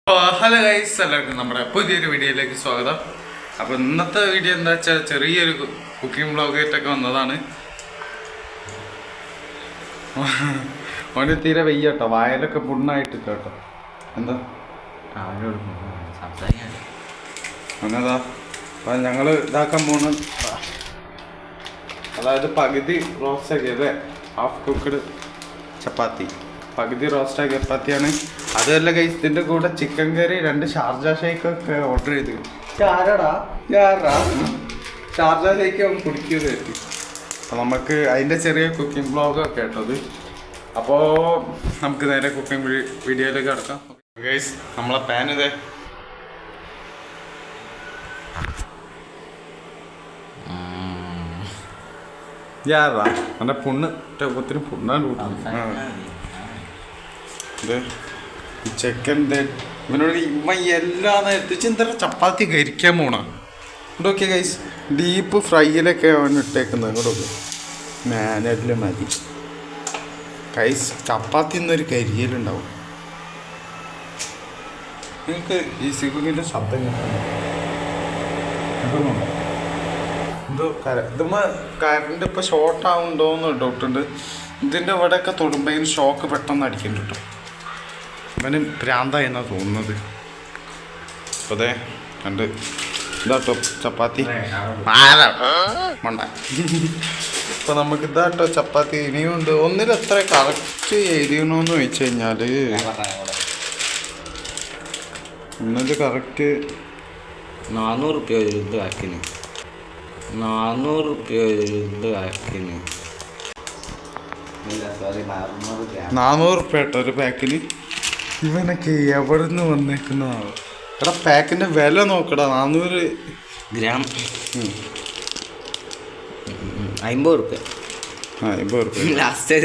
Hello guys, എല്ലാവർക്കും നമ്മുടെ പുതിയൊരു വീഡിയോയിലേക്ക് സ്വാഗതം. അപ്പോൾ ഇന്നത്തെ വീഡിയോ എന്താ വെച്ചാൽ ചെറിയൊരു കുക്കിംഗ് വ്ളോഗായിട്ടൊക്കെ വന്നതാണ്. ഓന് തീരെ വെയ്യ കേട്ടോ, വായലൊക്കെ പുണ്ണായിട്ട് കേട്ടോ. എന്താ അങ്ങനതാ അപ്പം ഞങ്ങൾ ഇതാക്കാൻ പോകുന്ന, അതായത് പകുതി റോസ്റ്റ് ആക്കിയത് ഹാഫ് കുക്ക്ഡ് ചപ്പാത്തി, പകുതി റോസ്റ്റ് ആക്കിയ ചപ്പാത്തിയാണ്. അതുമല്ല ഗൈസ്, ഇതിൻ്റെ കൂടെ ചിക്കൻ കറി, 2 ഷാർജ ഷേക്കൊക്കെ ഓർഡർ ചെയ്ത്. ഷാർജ ഷേക്ക് അവൻ കുടിക്കുന്നത്. അപ്പം നമുക്ക് അതിൻ്റെ ചെറിയ കുക്കിംഗ് വ്ളോഗൊക്കെ കേട്ടത്. അപ്പോൾ നമുക്ക് നേരെ കുക്കിംഗ് വീഡിയോയിലേക്ക് കിടക്കാം. ഗൈസ്, നമ്മളെ പാൻ ഇതേ എൻ്റെ പുണ്ണ് ഒത്തിരി പുണ്ണാണ് കൂട്ടുന്നത്. ഇത് ചിക്കൻ ഇവനോട് ഇവൻ എല്ലാ നേരത്തും എന്താ ചപ്പാത്തി കരിക്കാൻ പോണ ഇങ്ങോട്ടൊക്കെ ഗൈസ്. ഡീപ്പ് ഫ്രൈയിലൊക്കെ അവൻ ഇട്ടേക്കുന്നത്. ഇങ്ങോട്ടൊക്കെ മാനറ്റിൽ മതി ഗൈസ്. ചപ്പാത്തി എന്നൊരു കരിയലുണ്ടാവും. നിങ്ങൾക്ക് ഈ സിഗുങ്ങിൻ്റെ ശബ്ദം കേൾക്കുന്നുണ്ടോ? എന്തോ ഇതുമ്മ കറണ്ട് ഇപ്പോൾ ഷോർട്ട് ആവുന്നുണ്ടോയെന്ന് ഡൗട്ടുണ്ട്. ഇതിൻ്റെ ഇവിടെയൊക്കെ തൊടുമ്പോൾ ഷോക്ക് പെട്ടെന്ന് അടിക്കുന്നുണ്ട് കേട്ടോ. അവന് ഭ്രാന്തായെന്നാണ് തോന്നുന്നത്. അപ്പോൾ അതെ കണ്ട് ഇതാട്ടോ ചപ്പാത്തി മണ്ട. ഇപ്പോൾ നമുക്ക് ഇതാട്ടോ ചപ്പാത്തി. ഇനിയുണ്ട്. ഒന്നിലെത്ര കറക്റ്റ് എഴുതിയണമെന്ന് ചോദിച്ചു കഴിഞ്ഞാൽ ഒന്നിൽ കറക്റ്റ് 400 റുപ്യ ഇത് ആക്കിന്. 400 റുപ്യ ഇത് ആക്കിന്. 400 റുപ്യ കേട്ടോ ഒരു പാക്കിന്. ഇവനൊക്കെ എവിടെ നിന്ന് വന്നേക്കുന്നതാണ്? എടാ പാക്കിൻ്റെ വില നോക്കടാ. 400 ഗ്രാം 50 റുപ്യ. 50 റുപ്യ. ലാസ്റ്റ്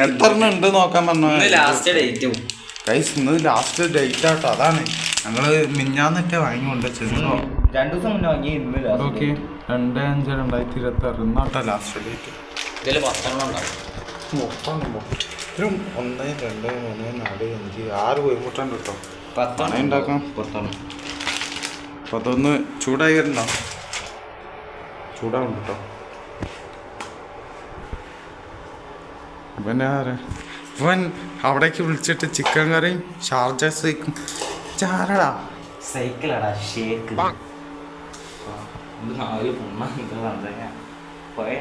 എത്ര ഉണ്ട് നോക്കാൻ പറഞ്ഞു. ലാസ്റ്റ് ഡേറ്റും ഗൈസ്, ഇന്ന് ലാസ്റ്റ് ഡേറ്റ് ആട്ടോ. അതാണ് ഞങ്ങൾ മിഞ്ഞാന്നിട്ട് വാങ്ങിക്കൊണ്ട് വെച്ചത്. 2 ദിവസം മുന്നേ വാങ്ങി. ഓക്കെ 2/5/2026 ഇന്നാട്ടോ ലാസ്റ്റ് ഡേറ്റ്. ഇതിൽ 10 ഉണ്ടാവും. 1 2 3 4 5 6 കോഴിമുട്ടുണ്ട് കേട്ടോ. 10 ഉണ്ടാക്കാം. 10 അപ്പോൾ അതൊന്ന് ചൂടായി വരണ്ടോ? ചൂടാവുണ്ട് കേട്ടോ. ഇവൻ അവിടേക്ക് വിളിച്ചിട്ട് ചിക്കൻ കറിയും ഷാർജ ഷേക്കും. ചാരടാ സൈക്കിളാടാ ഷേക്ക്. പോയ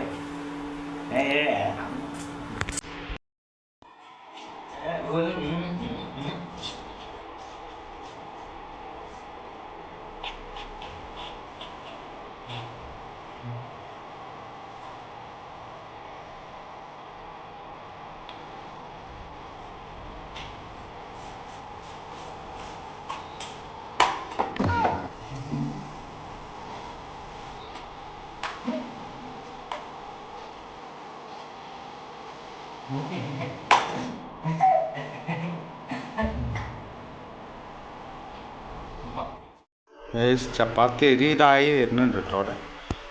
ചപ്പാത്തി ഇതായി വരുന്നുണ്ട് കേട്ടോ അവിടെ.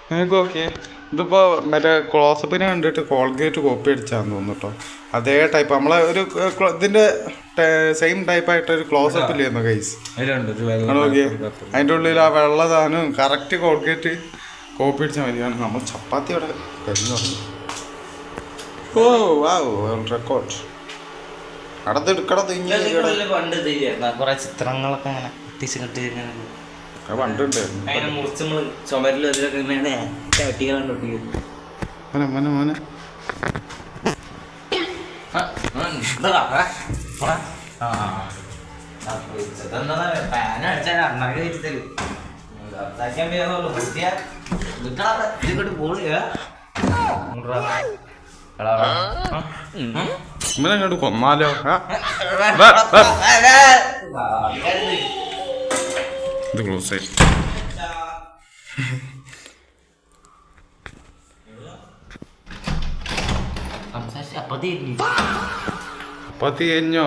നിങ്ങൾക്ക് ഓക്കെ. ഇതിപ്പോൾ മറ്റേ ക്ലോസപ്പിനെ കണ്ടിട്ട് കോൾഗേറ്റ് കോപ്പി അടിച്ചാന്ന് തോന്നുന്നു കേട്ടോ. അതേ ടൈപ്പ് നമ്മളെ ഒരു ഇതിൻ്റെ സെയിം ടൈപ്പായിട്ടൊരു ക്ലോസപ്പ് ഇല്ലായിരുന്നു ഗൈസ്. ഓക്കെ, അതിൻ്റെ ഉള്ളിൽ ആ വെള്ള സാധനം കറക്റ്റ് കോൾഗേറ്റ് കോപ്പി അടിച്ചാൽ മതിയാണ്. നമ്മൾ ചപ്പാത്തി അവിടെ കഴിഞ്ഞു പറഞ്ഞു. ഓ വാവ്, റെക്കോർഡ് അടത്തെടുക്കടത്ത് കുറെ ചിത്രങ്ങളൊക്കെ അങ്ങനെ ഒട്ടിച്ചിട്ട് പണ്ടുണ്ട്. മുറിച്ച് നമ്മള് ചുമരിൽ അതിലൊക്കെ മോനെ മോനെ ഇവനങ്ങോട്ട് കൊന്നാലോ? ഇത് ക്ലോസ് ആയി. ചപ്പാത്തി കഴിഞ്ഞോ?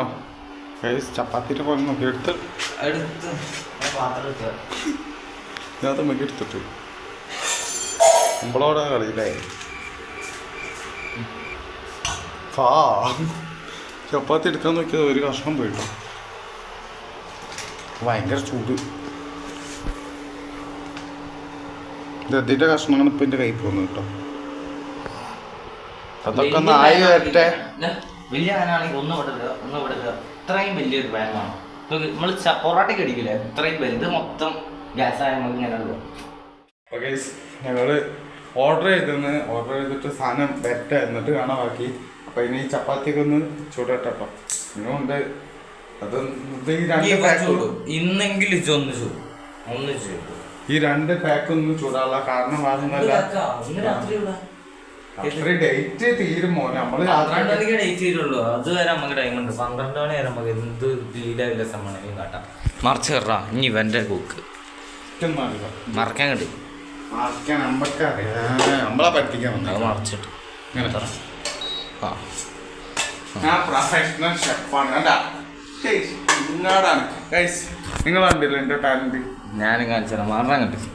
ചപ്പാത്തിൻ്റെ പോലെ നോക്കി എടുത്ത് ഞാൻ നമുക്ക് എടുത്തിട്ട് നമ്മളോടെ കളിയില്ലേ. ചപ്പാത്തി എടുക്കാൻ നോക്കിയത് ഒരു കഷ്ണം പോയിട്ടോ. ഭയങ്കര ചൂട്. ഇതിന്റെ കഷ്ണങ്ങൾ ഇപ്പൊ എന്റെ കൈ പോകുന്നു കേട്ടോ. അതൊക്കെ ഒന്ന് ആയി വരട്ടെ. വലിയ പാനാണെങ്കിൽ ഒന്ന് വിടുക ഒന്ന് വിടുക. ഇത്രയും വലിയൊരു പാനാണ് നമ്മൾ പൊറോട്ടയ്ക്ക് അടിക്കില്ലേ, ഇത്രയും വലുത് മൊത്തം ഗ്യാസായ നമുക്ക് ഇങ്ങനെ ഉള്ളു. ഓക്കെ ഞങ്ങള് ഓർഡർ ചെയ്തിട്ട് സാധനം വരട്ടെ എന്നിട്ട് കാണാൻ ബാക്കി. അപ്പൊ ഇനി ഈ ചപ്പാത്തിയൊക്കെ ഒന്ന് ചൂടട്ടോ. ഇന്നുകൊണ്ട് അത് ഈ 2 പാക്ക് ഇന്നെങ്കിലും ഒന്ന് ചൂട് ഈ 2 പാക്ക് ഒന്ന് ചൂടാനുള്ള കാരണം വേറൊന്നുമല്ല, അത്രയും ഡേറ്റ് തീരും മോനെ. നമ്മള് 12 മണിക്ക് ഡേറ്റ് ചെയ്തിട്ടുള്ളൂ. അതുവരെ നമുക്ക് ടൈം ഉണ്ട്. 12 മണി വരെ നമുക്ക് എന്ത് ലീലാവില്ല സമയം കാട്ടാം. മറിച്ച് കയറാ ഇനി ഇവന്റെ കൂക്ക് മറക്കാൻ കിട്ടും. നമ്മളെ പഠിപ്പിക്കാൻ അത് മറിച്ചിട്ട് പ്രൊഫഷണൽ ഷെഫാണ് കേട്ടാ. നിങ്ങൾ കണ്ടില്ല എന്റെ ടാലന്റ്. ഞാനും കാണിച്ചാ മാറാൻ കിട്ടും.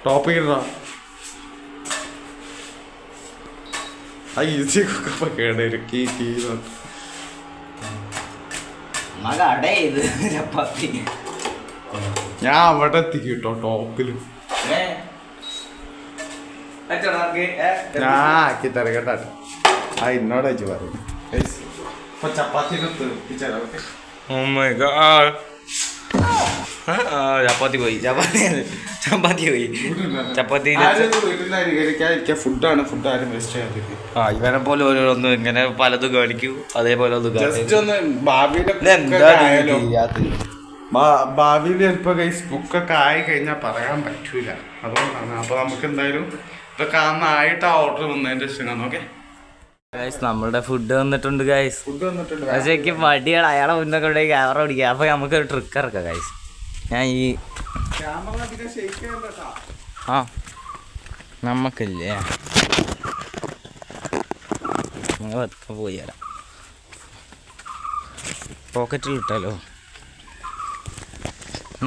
ടോപ്പ് ഇടാ ഈസി കുക്കപ്പ കേടൊരുക്കി ചപ്പാത്തി ഞാൻ അവിടെ എത്തിക്കും കേട്ടോ ടോപ്പില്. ഞാൻ ആക്കി തരാം കേട്ടാ. എന്നോട് വെച്ച് പറയും ചപ്പാത്തി ചപ്പാത്തി പോയി ഫുഡാണ്. ഫുഡ് ആരും വേസ്റ്റ് ചെയ്യാതിരിക്കും. ഇവനെ പോലെ ഓരോന്നും ഇങ്ങനെ പലതും കാണിക്കൂ. അതേപോലെ ഭാവിയിൽ ചിലപ്പോ കുക്കൊക്കെ ആയി കഴിഞ്ഞാൽ പറയാൻ പറ്റൂല. അതുകൊണ്ടാണ്. അപ്പൊ നമുക്ക് എന്തായാലും ഇതൊക്കെ ആയിട്ട് ആ ഓർഡർ വന്നതിന്റെ ഇഷ്ടമാണ്. ഓക്കെ നമ്മളുടെ ഫുഡ് വന്നിട്ടുണ്ട് ഗൈസ്. ഫുഡ് വന്നിട്ടുണ്ട്. പക്ഷേ എനിക്ക് മടിയാണ് അയാളെ മുന്നൊക്കെ ഇവിടെ ക്യാമറ പിടിക്കുക. അപ്പൊ നമുക്കൊരു ട്രിക്ക് ഇറക്കാം ഗൈസ്. ഞാൻ ഈ നമുക്കില്ലേ വെക്ക പോയി തരാം. പോക്കറ്റിൽ ഇട്ടാലോ.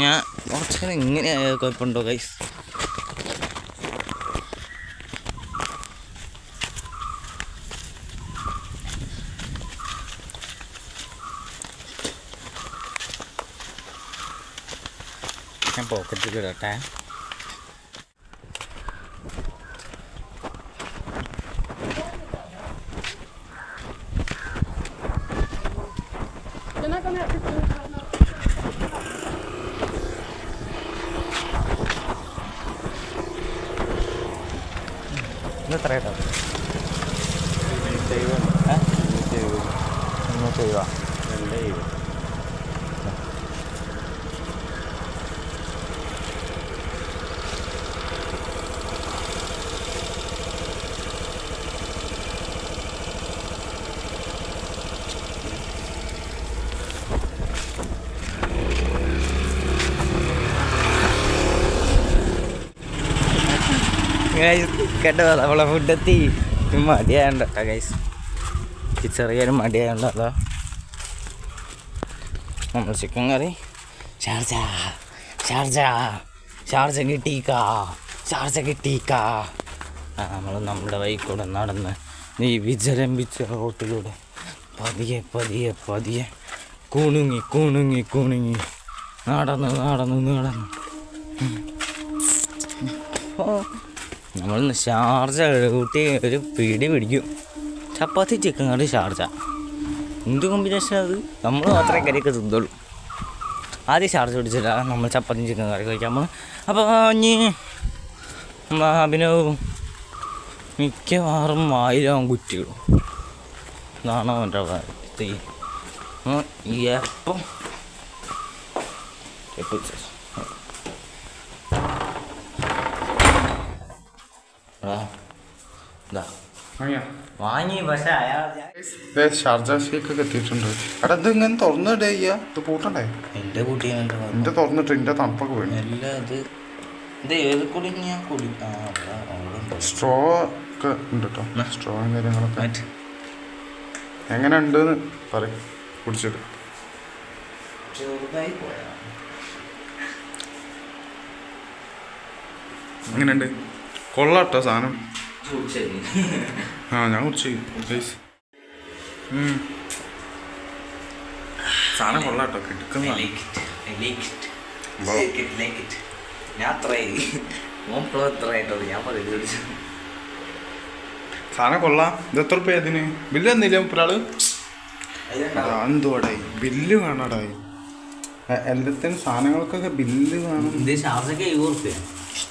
ഞാൻ കുറച്ച് ഇങ്ങനെ കുഴപ്പമുണ്ടോ ഗൈസ്? ഞാൻ പോക്കറ്റിൽ ഇടട്ടെ. എത്ര കേട്ടോ? 270. കേട്ടോ നമ്മളെ ഫുഡ് എത്തി. മടിയായണ്ട ഗൈസ്, ചെറിയൊരു മടിയായണ്ട. അതാ നമ്മൾ ചിക്കൻ കറി ഷാർജ കിട്ടിക്കാ. നമ്മൾ നമ്മുടെ വഴിക്കൂടെ നടന്ന് ഈ വിജരംഭിച്ച റോട്ടിലൂടെ പതിയെ കുണുങ്ങി നടന്ന് നമ്മളൊന്ന് ഷാർജ കൂട്ടി ഒരു പിടി പിടിക്കും. ചപ്പാത്തി ചിക്കൻ കറി ഷാർജ എന്ത് കോമ്പിനേഷൻ അത്? നമ്മൾ മാത്രമേ കറിയൊക്കെ തിന്നുള്ളൂ. ആദ്യം ഷാർജ പിടിച്ചില്ല നമ്മൾ ചപ്പാത്തി ചിക്കൻ കറി കഴിക്കാൻ പോകും. അപ്പോൾ ഇനി അഭിനവും മിക്കവാറും 1000 കുറ്റികളും ഇതാണോ എൻ്റെ എപ്പം വാങ്ങി. പക്ഷെ ഷാർജ ഷേക്ക് ഒക്കെ എത്തിയിട്ടുണ്ട്. എടാ ഇത് ഇങ്ങനെ തുറന്നിടേ ഇത് പൂട്ടണ്ടേ? എൻ്റെ കുട്ടി എന്റെ തുറന്നിട്ട് എന്റെ തണുപ്പൊക്കെ വീണു. എല്ലാം ഇത് ഏത് കുടി ഞാൻ കുടി. സ്ട്രോ ഒക്കെ ഉണ്ട് കേട്ടോ. സ്ട്രോ കാര്യങ്ങളൊക്കെ എങ്ങനെ ഉണ്ടെന്ന് പറയും കുടിച്ചിട്ട്. എങ്ങനെയുണ്ട്? കൊള്ളാട്ടോ സാധനം. ഞാൻ കുടിച്ചു. സാധനം കൊള്ളാട്ടോ കിടക്കുന്ന ഞാൻ സാധനം കൊള്ളാം. ഇത് എത്ര രൂപ അതിന്? ബില്ല് തന്നില്ല ഒരാള്? എന്തോടായി ബില്ല് വേണടായി. എല്ലാത്തിനും സാധനങ്ങൾക്കൊക്കെ ബില്ല് വേണം.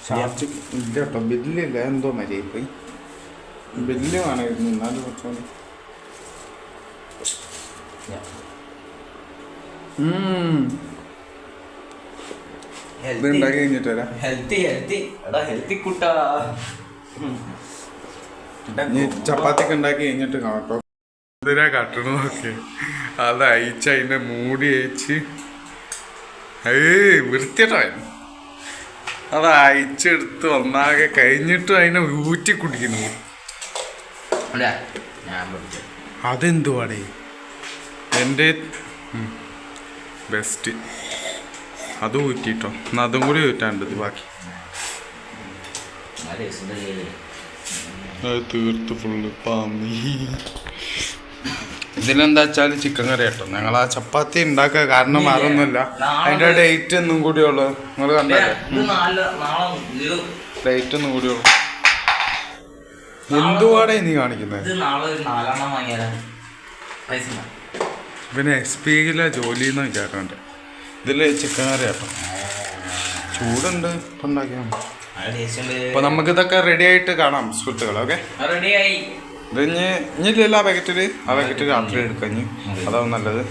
ചാർജ് ഇല്ല കേട്ടോ, ബില്ലില്ല. എന്തോ മര്യാദ പോയി ബില്ല് വേണമായിരുന്നു. എന്നാലും കുറച്ചുകൂടി ഇത് ഉണ്ടാക്കി കഴിഞ്ഞിട്ട് വരാം. ചപ്പാത്തിക്ക് ഉണ്ടാക്കി കഴിഞ്ഞിട്ട് കാണട്ടോ. എന്തിനാ കട്ടണതൊക്കെ അത് അയച്ച് അതിന്റെ മൂടി അയച്ച് വൃത്തിയായിട്ടോ അത് അയച്ചെടുത്ത് ഒന്നാകെ കഴിഞ്ഞിട്ടും അതിനെ ഊറ്റി കുടിക്കുന്നു. അതെന്തുവാടേ എൻ്റെ ബെസ്റ്റ്. അത് ഊറ്റിട്ടോ. എന്നാൽ അതും കൂടി ഊറ്റാണ്ടത് ബാക്കി. അത് തീർത്ത് ഫുള്ള് പാമ്പി. ഇതിലെന്താ വെച്ചാൽ ചിക്കൻ കറി കേട്ടോ. ഞങ്ങൾ ആ ചപ്പാത്തി ഉണ്ടാക്കുക കാരണം വേറൊന്നുമില്ല, അതിൻ്റെ ഡേറ്റ് ഒന്നും കൂടിയുള്ളൂ. നിങ്ങൾ കണ്ടല്ലേ, ഡേറ്റ് ഒന്നും കൂടിയുള്ളൂ. എന്തുവാടേ നീ കാണിക്കുന്നത്? പിന്നെ XP-യിലെ ജോലിന്ന് വിചാരിക്കണ്ട. ഇതിൽ ചിക്കൻ കറി കേട്ടോ. ചൂടുണ്ട് ഇപ്പം ഉണ്ടാക്കിയാൽ. അപ്പൊ നമുക്ക് ഇതൊക്കെ റെഡി ആയിട്ട് കാണാം സുഹൃത്തുക്കൾ. ഓക്കെ, ഇത് ഇനിയില്ലല്ലോ ആ പാക്കറ്റില്. ആ പാക്കറ്റ് രാത്രി എടുക്കാം. അതാവും നല്ലത്.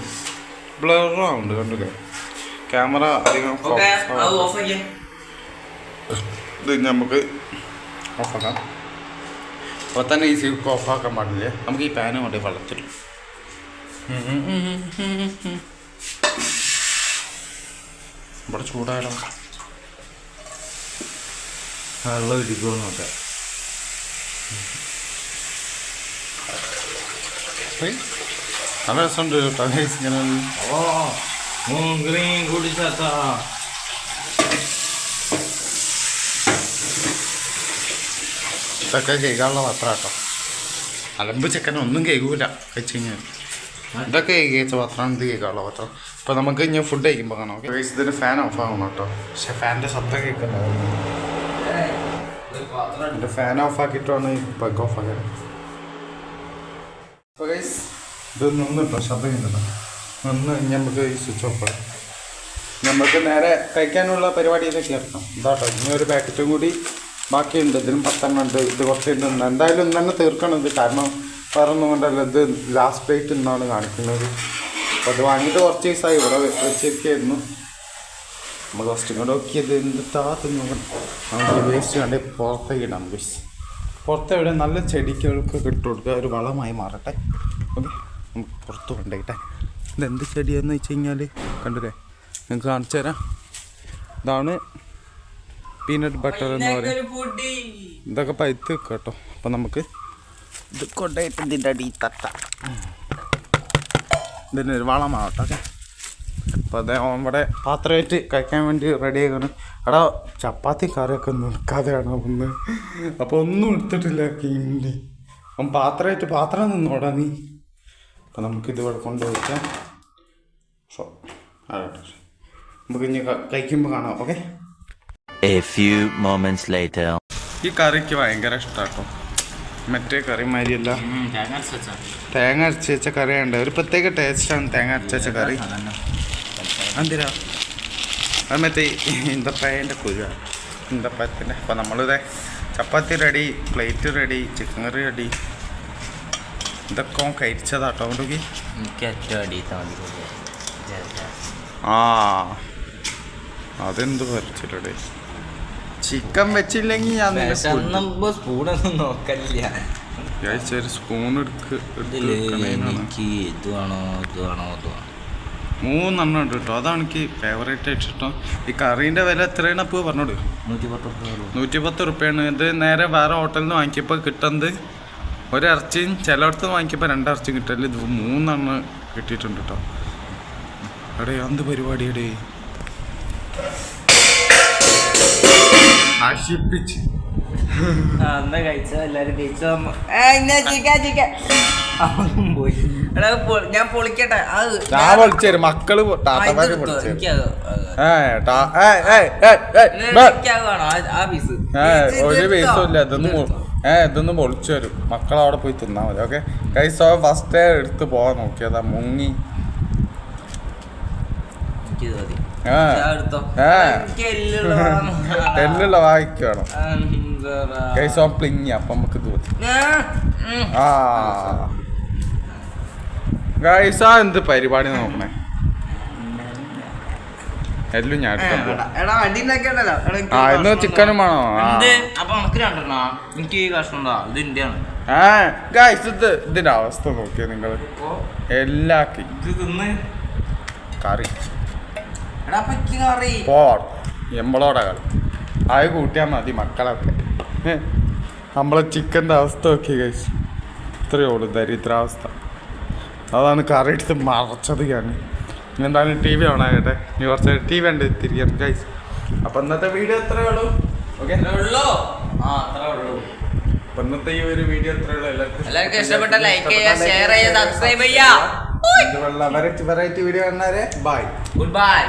ബ്ലറാവുണ്ട് കണ്ടില്ലേ, ക്യാമറ അധികം. ഇത് നമുക്ക് ഓഫാക്കാം. അപ്പോൾ തന്നെ ഈ സീക്ക് ഓഫാക്കാൻ പാടില്ലേ. നമുക്ക് ഈ പാന് കൊണ്ട് വെള്ളത്തിൽ ഇവിടെ ചൂടായാലോ. വെള്ളം ഇരിക്കുമോ നോക്കാം. നല്ല രസമുണ്ട് കേട്ടോ ഇങ്ങനെ. ഇതൊക്കെ കേൾക്കാനുള്ള പത്രം കേട്ടോ. അലമ്പ് ചെക്കൻ ഒന്നും കേൾക്കൂല കഴിച്ച് കഴിഞ്ഞാൽ. ഇതൊക്കെ കേൾച്ച പത്രമാണ്, ഇത് കേൾക്കാനുള്ള പത്രം. അപ്പോൾ നമുക്ക് ഇനി ഫുഡ് കഴിക്കുമ്പോൾ കാണാം. ഓക്കെ, ഇതിന് ഫാൻ ഓഫ് ആകണം കേട്ടോ. പക്ഷെ ഫാനിൻ്റെ ശബ്ദം കേൾക്കുന്നുണ്ടാവും. എൻ്റെ ഫാൻ ഓഫ് ആക്കിയിട്ടാണ് ഈ പ്ലഗ് ഓഫ് ആക്കിയത്. അപ്പോൾ ഗൈസ് ഇത് നിന്നിട്ടോ, ശബ്ദം കേൾക്കുന്നുണ്ടോ? നിന്ന് ഇനി നമുക്ക് ഈ സ്വിച്ച് ഓഫ് ആക്കാം. നമുക്ക് നേരെ കഴിക്കാനുള്ള പരിപാടിയിലേക്ക് ഇറക്കാം. ഇതാട്ടോ, ഇനി ഒരു പാക്കറ്റും കൂടി ബാക്കിയുണ്ട്. ഇതിനും 10 ഉണ്ട്. ഇത് കുറച്ചുണ്ട്. എന്തായാലും ഇന്ന് തന്നെ തീർക്കണം ഇത്. കാരണം വേറെ ഒന്നും കൊണ്ടല്ല, ഇത് ലാസ്റ്റ് ഡേറ്റ് എന്നാണ് കാണിക്കുന്നത്. അപ്പോൾ അത് വാങ്ങിയിട്ട് കുറച്ച് ദിവസമായി ഇവിടെ വെച്ചിരിക്കുകയായിരുന്നു. നമ്മൾ ഫസ്റ്റ് ഇങ്ങോട്ട് നോക്കിയത് എന്തിട്ടാ തിന്നോക്കണം. നമുക്ക് വേസ്റ്റ് കണ്ടേ പുറത്തേക്ക് ഇടാം. പുറത്ത് എവിടെ നല്ല ചെടികൾക്ക് ഇട്ട് കൊടുക്കുക, ഒരു വളമായി മാറട്ടെ. ഓക്കെ, നമുക്ക് പുറത്ത് കൊണ്ടുപോയിട്ടെ. ഇതെന്ത് ചെടിയെന്ന് വെച്ച് കഴിഞ്ഞാൽ കണ്ടില്ലേ, നിങ്ങൾക്ക് കാണിച്ചു തരാം. ഇതാണ് പീനട്ട് ബട്ടർ എന്ന് പറയും. ഇതൊക്കെ പഴുത്ത് കേട്ടോ. അപ്പം നമുക്ക് ഇത് കൊണ്ടുപോയിട്ട് ഇതിൻ്റെ അടി തട്ട ഇതിന് ഒരു വളമാവട്ടെ. ഓക്കെ, അപ്പോൾ അതേ ഇവിടെ പാത്രമായിട്ട് കഴിക്കാൻ വേണ്ടി റെഡി ആക്കാണ്. എടാ ചപ്പാത്തി കറിയൊക്കെ നിൽക്കാതെയാണ് ഒന്ന്. അപ്പോൾ ഒന്നും എടുത്തിട്ടില്ല കിണ്ടി. അപ്പം പാത്രം നിന്നോടാ നീ. അപ്പം നമുക്കിത് ഇവിടെ കൊണ്ടുപോയിക്കാം. സോ നമുക്ക് ഇനി കഴിക്കുമ്പോൾ കാണാം. Okay, A few moments later. ഈ കറിക്ക് ഭയങ്കര ഇഷ്ടമാട്ടോ. മറ്റേ കറി മാതിരിയല്ല, തേങ്ങ അരച്ച് വെച്ച കറിയുണ്ട്. ഒരു പ്രത്യേക ടേസ്റ്റാണ് തേങ്ങ അരച്ച് വെച്ച കറി. എന്തിനാ അത് മറ്റേ ഈന്തപ്പഴൻ്റെ കുരുവാണ്, ഈന്തപ്പഴത്തിൻ്റെ. അപ്പോൾ നമ്മളിത് ചപ്പാത്തി റെഡി, പ്ലേറ്റ് റെഡി, ചിക്കൻ കറി റെഡി. ഇതൊക്കെ കഴിച്ചതാട്ടോ. അതുകൊണ്ട് ആ അതെന്ത് പറിച്ചിട്ടേ. ചിക്കൻ വെച്ചില്ലെങ്കിൽ ഞാൻ സ്പൂണൊന്നും നോക്കല്ല. ഒരു സ്പൂൺ മൂന്നെണ്ണം ഉണ്ട് കേട്ടോ. അതാണ് എനിക്ക് ഫേവറേറ്റ് ആയിട്ട് ഇഷ്ടം. ഈ കറീൻ്റെ വില എത്രയാണ് അപ്പോൾ പറഞ്ഞോട്? 110 റുപ്യാണ്. ഇത് നേരെ വേറെ ഹോട്ടലിൽ നിന്ന് വാങ്ങിയപ്പോൾ കിട്ടുന്നത് ഒരിറച്ചിയും, ചിലയിടത്ത് വാങ്ങിയപ്പോൾ 2 ഇറച്ചിയും കിട്ടല്. ഇത് 3 കിട്ടിയിട്ടുണ്ട് കേട്ടോ. എടേ എന്ത് പരിപാടിയടേ, നശിപ്പിച്ച്. കഴിച്ചോ എല്ലാരും കഴിച്ചോ. പോയി ഞാൻ പൊളിക്കട്ടെ അത് ഞാൻ വിളിച്ചേരും മക്കള് താത്തമാര് വിളിച്ചേരും ഒരു പൈസ ഇല്ല ഇതൊന്നും പൊളിച്ചു വരും മക്കളവിടെ പോയി തിന്നാ മതി. ഓക്കെ ഗൈസ് ഫസ്റ്റ് എടുത്ത് പോവാൻ നോക്കിയതാ മുങ്ങി. എല്ലുള്ള വായിക്ക് വേണം ഗൈസ് പ്ലിങ്ങി അപ്പം നമുക്ക് ഇത് മതി. ആ ഗൈസ് എന്ത് പരിപാടി നോക്കണേ എല്ലാം ഞാൻ എടുക്കാൻ പോവാ. ഇന്ന് ചിക്കനും വേണോ? ഗൈസ് ഇതിന്റെ അവസ്ഥ നോക്കിയ നിങ്ങള് എല്ലാക്കി കറി എമ്പളോടെ കളി അത് കൂട്ടിയാൽ മതി മക്കളൊക്കെ. നമ്മളെ ചിക്കൻ്റെ അവസ്ഥ നോക്കി ഗൈസ് ഇത്രയേ ഉള്ളൂ ദരിദ്രാവസ്ഥ. അതാണ് കറി എടുത്ത് മറച്ചത് ഞാൻ. എന്തായാലും ടി വി ഓണാകട്ടെ, ഇനി കുറച്ച് ടി വി ഉണ്ട് തിരികെ ഗൈസ്. അപ്പം ഇന്നത്തെ വീഡിയോ എത്രയേ ഉള്ളൂ? ഓക്കെ അപ്പം ഇന്നത്തെ ഈ ഒരു വീഡിയോ എത്രയേ ഉള്ളൂ. എല്ലാവർക്കും ഇഷ്ടപ്പെട്ട ലൈക്ക് ചെയ്യുക, ഷെയർ ചെയ്യുക, സബ്സ്ക്രൈബ് ചെയ്യുക. വെറൈറ്റി വീഡിയോ കാണാരെ ബൈ ഗുഡ് ബൈ.